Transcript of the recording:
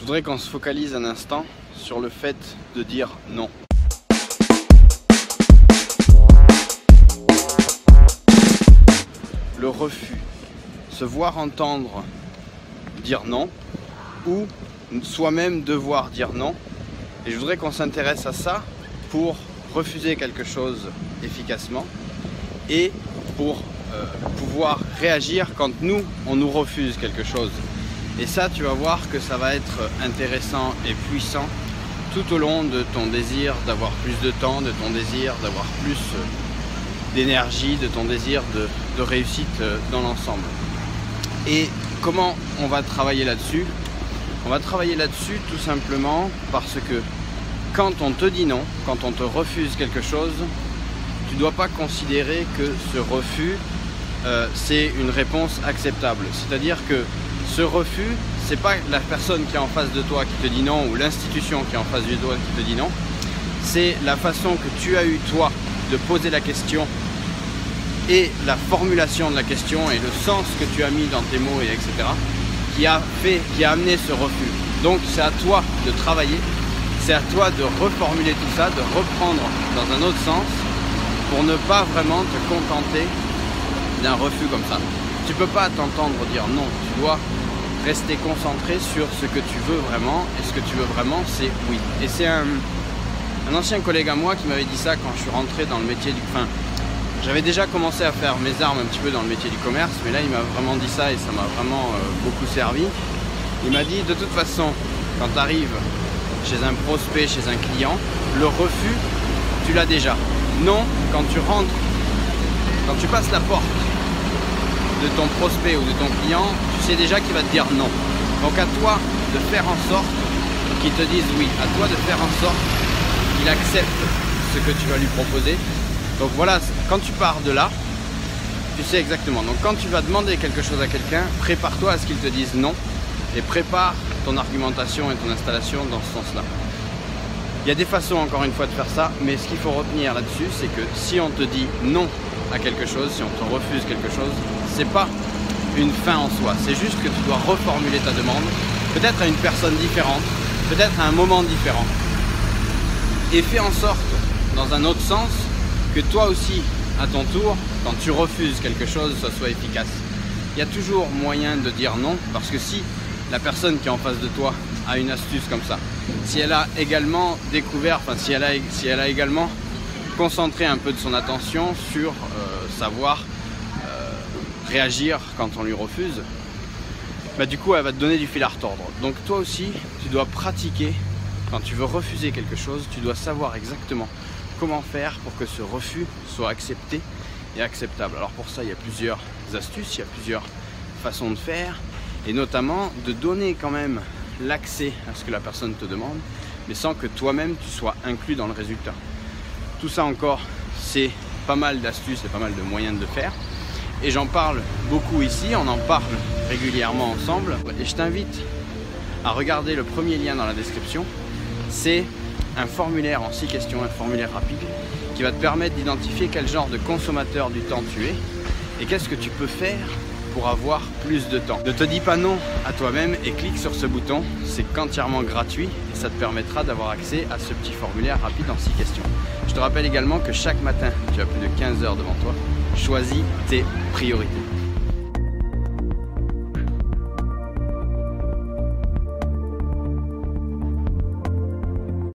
voudrais qu'on se focalise un instant sur le fait de dire non. Le refus, se voir entendre dire non ou soi-même devoir dire non. Et je voudrais qu'on s'intéresse à ça pour refuser quelque chose efficacement et pour pouvoir réagir quand on nous refuse quelque chose. Et ça, tu vas voir que ça va être intéressant et puissant tout au long de ton désir d'avoir plus de temps, de ton désir d'avoir plus d'énergie, de ton désir de réussite dans l'ensemble. Et comment on va travailler là-dessus? On va travailler là-dessus tout simplement parce que quand on te dit non, quand on te refuse quelque chose, tu ne dois pas considérer que ce refus c'est une réponse acceptable. C'est-à-dire que ce refus, c'est pas la personne qui est en face de toi qui te dit non ou l'institution qui est en face de toi qui te dit non. C'est la façon que tu as eu toi de poser la question et la formulation de la question et le sens que tu as mis dans tes mots et etc. qui a amené ce refus. Donc c'est à toi de travailler, c'est à toi de reformuler tout ça, de reprendre dans un autre sens pour ne pas vraiment te contenter d'un refus comme ça. Tu peux pas t'entendre dire non, tu dois rester concentré sur ce que tu veux vraiment, et ce que tu veux vraiment c'est oui. Et c'est un ancien collègue à moi qui m'avait dit ça quand je suis rentré dans le métier du... Enfin, j'avais déjà commencé à faire mes armes un petit peu dans le métier du commerce, mais là il m'a vraiment dit ça et ça m'a vraiment beaucoup servi. Il m'a dit de toute façon, quand tu arrives chez un prospect, chez un client, le refus, tu l'as déjà. Non, quand tu rentres, quand tu passes la porte de ton prospect ou de ton client, tu sais déjà qu'il va te dire non. Donc à toi de faire en sorte qu'il te dise oui, à toi de faire en sorte qu'il accepte ce que tu vas lui proposer. Donc voilà, quand tu pars de là, tu sais exactement. Donc quand tu vas demander quelque chose à quelqu'un, prépare-toi à ce qu'il te dise non et prépare ton argumentation et ton installation dans ce sens-là. Il y a des façons encore une fois de faire ça, mais ce qu'il faut retenir là-dessus, c'est que si on te dit non à quelque chose, si on te refuse quelque chose, c'est pas une fin en soi, c'est juste que tu dois reformuler ta demande, peut-être à une personne différente, peut-être à un moment différent. Et fais en sorte, dans un autre sens, que toi aussi, à ton tour, quand tu refuses quelque chose, ça soit efficace. Il y a toujours moyen de dire non, parce que si la personne qui est en face de toi a une astuce comme ça, si elle a également découvert, enfin si elle a également concentré un peu de son attention sur savoir réagir quand on lui refuse, bah du coup elle va te donner du fil à retordre. Donc toi aussi tu dois pratiquer, quand tu veux refuser quelque chose, tu dois savoir exactement comment faire pour que ce refus soit accepté et acceptable. Alors pour ça il y a plusieurs astuces, il y a plusieurs façons de faire, et notamment de donner quand même l'accès à ce que la personne te demande, mais sans que toi-même tu sois inclus dans le résultat. Tout ça encore, c'est pas mal d'astuces et pas mal de moyens de le faire. Et j'en parle beaucoup ici, on en parle régulièrement ensemble. Et je t'invite à regarder le premier lien dans la description. C'est un formulaire en 6 questions, un formulaire rapide, qui va te permettre d'identifier quel genre de consommateur du temps tu es et qu'est-ce que tu peux faire pour avoir plus de temps. Ne te dis pas non à toi-même et clique sur ce bouton, c'est entièrement gratuit et ça te permettra d'avoir accès à ce petit formulaire rapide en 6 questions. Je te rappelle également que chaque matin, tu as plus de 15 heures devant toi. Choisis tes priorités.